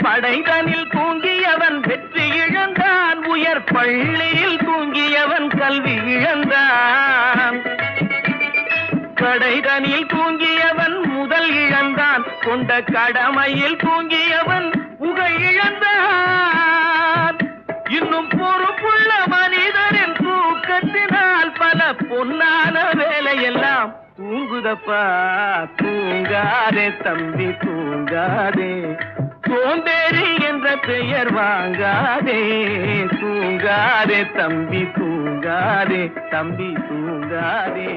படைதனில் தூங்கியவன் வெற்றி இழந்தான், உயர் பள்ளியில் தூங்கியவன் கல்வி இழந்தான். கடைதனில் தூங்கியவன் முதல் இழந்தான், கொண்ட கடமையில் தூங்கியவன் புகழ் இழந்தான். இன்னும் பொறுப்புள்ள மனிதரின் தூக்கத்தினால் பல பொன்னான வேலையெல்லாம் தூங்குதப்பா. தூங்காதே தம்பி தூங்காதே, சோம்பேறி என்ற பெயர் வாங்காதே. தூங்காதே தம்பி தூங்காதே, தம்பி தூங்காதே.